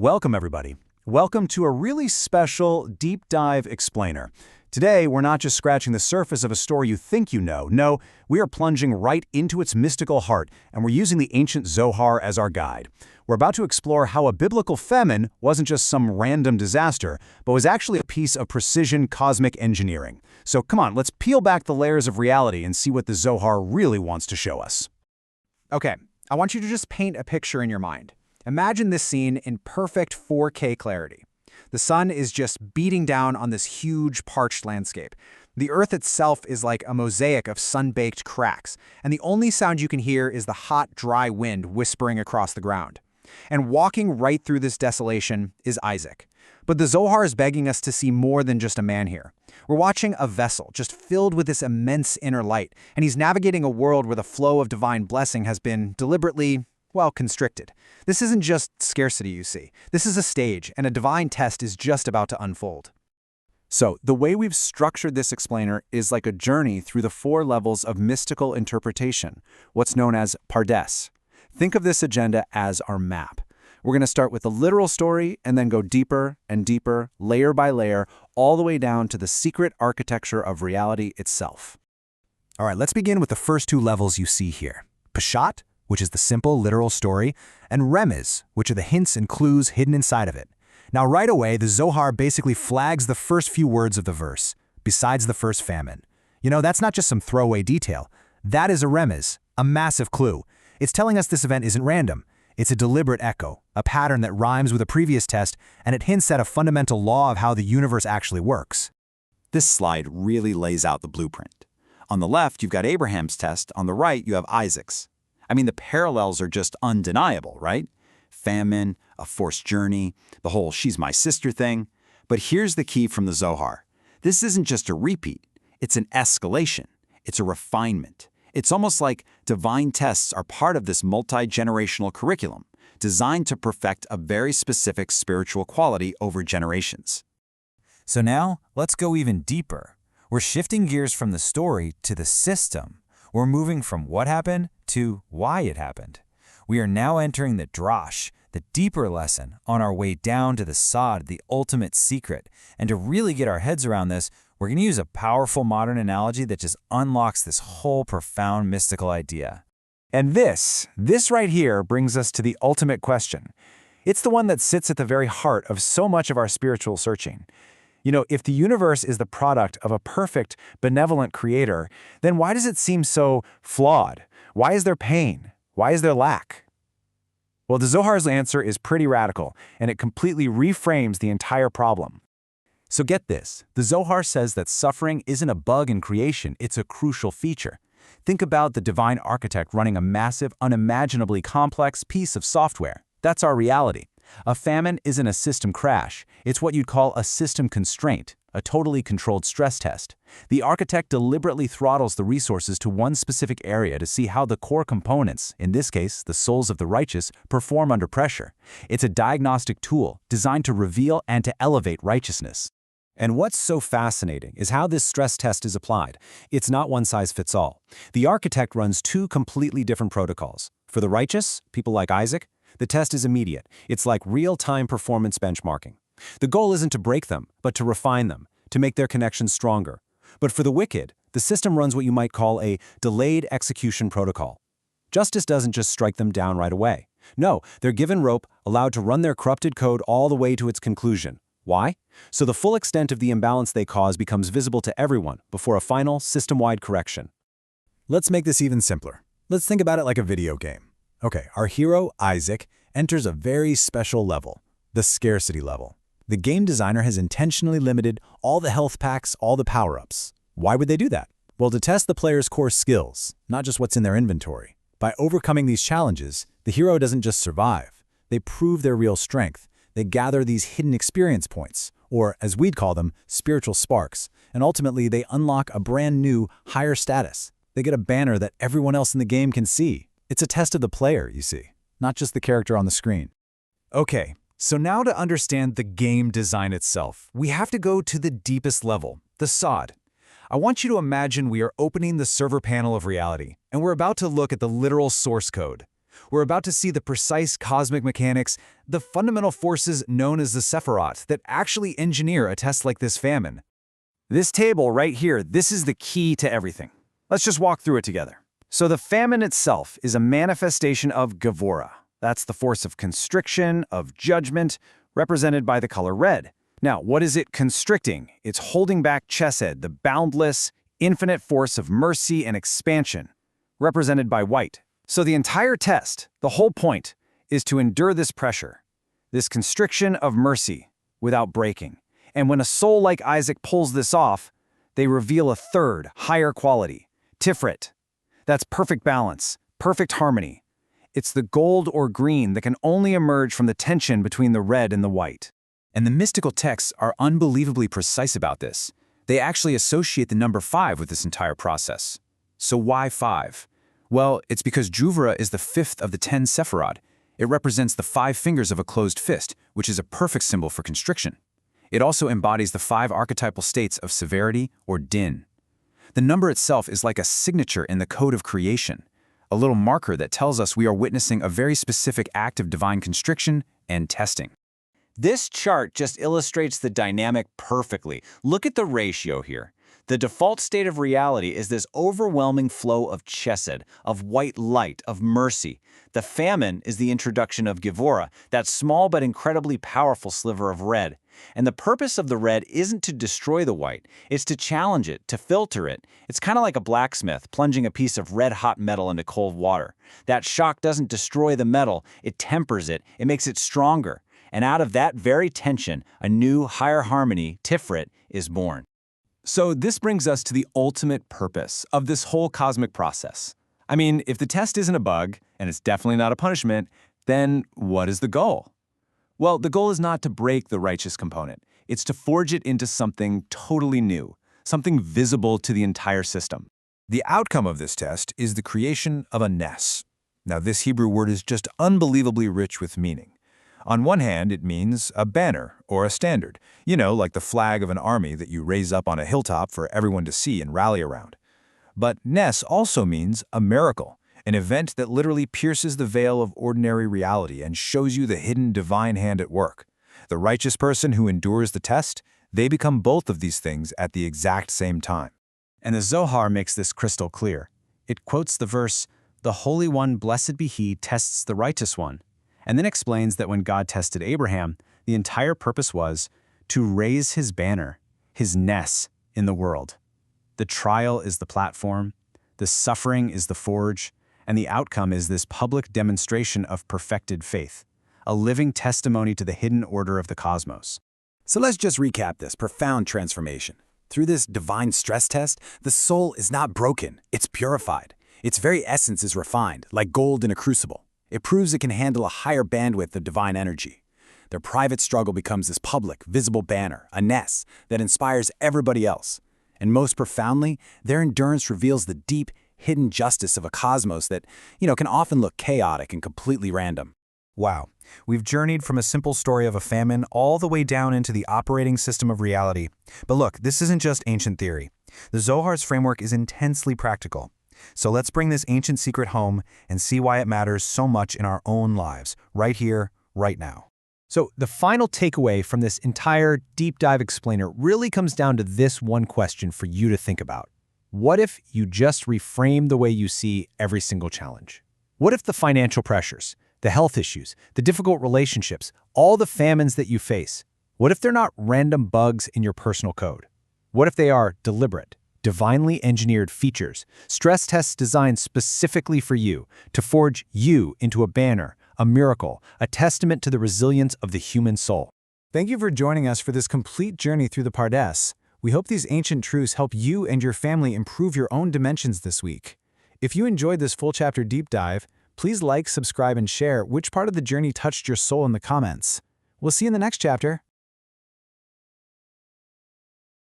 Welcome, everybody. Welcome to a really special deep dive explainer. Today, we're not just scratching the surface of a story you think you know. No, we are plunging right into its mystical heart, and we're using the ancient Zohar as our guide. We're about to explore how a biblical famine wasn't just some random disaster, but was actually a piece of precision cosmic engineering. So come on, let's peel back the layers of reality and see what the Zohar really wants to show us. Okay, I want you to just paint a picture in your mind. Imagine this scene in perfect 4K clarity. The sun is just beating down on this huge parched landscape. The earth itself is like a mosaic of sun-baked cracks, and the only sound you can hear is the hot, dry wind whispering across the ground. And walking right through this desolation is Isaac. But the Zohar is begging us to see more than just a man here. We're watching a vessel just filled with this immense inner light, and he's navigating a world where the flow of divine blessing has been deliberately, constricted. This isn't just scarcity, you see. This is a stage, and a divine test is just about to unfold. So, the way we've structured this explainer is like a journey through the 4 levels of mystical interpretation, what's known as Pardes. Think of this agenda as our map. We're going to start with the literal story and then go deeper and deeper, layer by layer, all the way down to the secret architecture of reality itself. All right, let's begin with the first 2 levels you see here. Peshat, which is the simple, literal story, and Remez, which are the hints and clues hidden inside of it. Now, right away, the Zohar basically flags the first few words of the verse, besides the first famine. You know, that's not just some throwaway detail. That is a Remez, a massive clue. It's telling us this event isn't random. It's a deliberate echo, a pattern that rhymes with a previous test, and it hints at a fundamental law of how the universe actually works. This slide really lays out the blueprint. On the left, you've got Abraham's test. On the right, you have Isaac's. I mean, the parallels are just undeniable, right? Famine, a forced journey, the whole she's my sister thing. But here's the key from the Zohar. This isn't just a repeat. It's an escalation. It's a refinement. It's almost like divine tests are part of this multi-generational curriculum, designed to perfect a very specific spiritual quality over generations. So now, let's go even deeper. We're shifting gears from the story to the system. We're moving from what happened to why it happened. We are now entering the drash, the deeper lesson, on our way down to the sod, the ultimate secret. And to really get our heads around this, we're going to use a powerful modern analogy that just unlocks this whole profound mystical idea. And this right here brings us to the ultimate question. It's the one that sits at the very heart of so much of our spiritual searching. You know, if the universe is the product of a perfect, benevolent creator, then why does it seem so flawed? Why is there pain? Why is there lack? Well, the Zohar's answer is pretty radical, and it completely reframes the entire problem. So get this, the Zohar says that suffering isn't a bug in creation, it's a crucial feature. Think about the divine architect running a massive, unimaginably complex piece of software. That's our reality. A famine isn't a system crash. It's what you'd call a system constraint, a totally controlled stress test. The architect deliberately throttles the resources to one specific area to see how the core components, in this case, the souls of the righteous, perform under pressure. It's a diagnostic tool designed to reveal and to elevate righteousness. And what's so fascinating is how this stress test is applied. It's not one size fits all. The architect runs 2 completely different protocols. For the righteous, people like Isaac, the test is immediate. It's like real-time performance benchmarking. The goal isn't to break them, but to refine them, to make their connections stronger. But for the wicked, the system runs what you might call a delayed execution protocol. Justice doesn't just strike them down right away. No, they're given rope, allowed to run their corrupted code all the way to its conclusion. Why? So the full extent of the imbalance they cause becomes visible to everyone before a final, system-wide correction. Let's make this even simpler. Let's think about it like a video game. Okay, our hero, Isaac, enters a very special level, the scarcity level. The game designer has intentionally limited all the health packs, all the power-ups. Why would they do that? Well, to test the player's core skills, not just what's in their inventory. By overcoming these challenges, the hero doesn't just survive. They prove their real strength. They gather these hidden experience points, or as we'd call them, spiritual sparks, and ultimately they unlock a brand new, higher status. They get a banner that everyone else in the game can see. It's a test of the player, you see, not just the character on the screen. Okay, so now to understand the game design itself, we have to go to the deepest level, the sod. I want you to imagine we are opening the server panel of reality, and we're about to look at the literal source code. We're about to see the precise cosmic mechanics, the fundamental forces known as the Sephirot that actually engineer a test like this famine. This table right here, this is the key to everything. Let's just walk through it together. So the famine itself is a manifestation of Gevurah. That's the force of constriction, of judgment, represented by the color red. Now, what is it constricting? It's holding back Chesed, the boundless, infinite force of mercy and expansion, represented by white. So the entire test, the whole point, is to endure this pressure, this constriction of mercy, without breaking. And when a soul like Isaac pulls this off, they reveal a third, higher quality, Tiferet. That's perfect balance, perfect harmony. It's the gold or green that can only emerge from the tension between the red and the white. And the mystical texts are unbelievably precise about this. They actually associate the number 5 with this entire process. So why 5? Well, it's because Gevurah is the 5th of the 10 Sephirot. It represents the 5 fingers of a closed fist, which is a perfect symbol for constriction. It also embodies the 5 archetypal states of severity or din. The number itself is like a signature in the code of creation, a little marker that tells us we are witnessing a very specific act of divine constriction and testing. This chart just illustrates the dynamic perfectly. Look at the ratio here. The default state of reality is this overwhelming flow of Chesed, of white light, of mercy. The famine is the introduction of Gevurah, that small but incredibly powerful sliver of red. And the purpose of the red isn't to destroy the white, it's to challenge it, to filter it. It's kind of like a blacksmith plunging a piece of red-hot metal into cold water. That shock doesn't destroy the metal, it tempers it, it makes it stronger. And out of that very tension, a new, higher harmony, Tiferet, is born. So this brings us to the ultimate purpose of this whole cosmic process. I mean, if the test isn't a bug, and it's definitely not a punishment, then what is the goal? Well, the goal is not to break the righteous component. It's to forge it into something totally new, something visible to the entire system. The outcome of this test is the creation of a nes. Now, this Hebrew word is just unbelievably rich with meaning. On one hand, it means a banner or a standard, like the flag of an army that you raise up on a hilltop for everyone to see and rally around. But nes also means a miracle, an event that literally pierces the veil of ordinary reality and shows you the hidden divine hand at work. The righteous person who endures the test, they become both of these things at the exact same time. And the Zohar makes this crystal clear. It quotes the verse, "The Holy One, blessed be He, tests the righteous one," and then explains that when God tested Abraham, the entire purpose was to raise his banner, his nes, in the world. The trial is the platform, the suffering is the forge, and the outcome is this public demonstration of perfected faith, a living testimony to the hidden order of the cosmos. So let's just recap this profound transformation. Through this divine stress test, the soul is not broken, it's purified. Its very essence is refined, like gold in a crucible. It proves it can handle a higher bandwidth of divine energy. Their private struggle becomes this public, visible banner, a nes, that inspires everybody else. And most profoundly, their endurance reveals the deep, hidden justice of a cosmos that, can often look chaotic and completely random. Wow, we've journeyed from a simple story of a famine all the way down into the operating system of reality. But look, this isn't just ancient theory. The Zohar's framework is intensely practical. So let's bring this ancient secret home and see why it matters so much in our own lives, right here, right now. So the final takeaway from this entire deep dive explainer really comes down to this one question for you to think about. What if you just reframe the way you see every single challenge? What if the financial pressures, the health issues, the difficult relationships, all the famines that you face, what if they're not random bugs in your personal code? What if they are deliberate, divinely engineered features, stress tests designed specifically for you to forge you into a banner, a miracle, a testament to the resilience of the human soul? Thank you for joining us for this complete journey through the Pardes. We hope these ancient truths help you and your family improve your own dimensions this week. If you enjoyed this full chapter deep dive, please like, subscribe, and share which part of the journey touched your soul in the comments. We'll see you in the next chapter.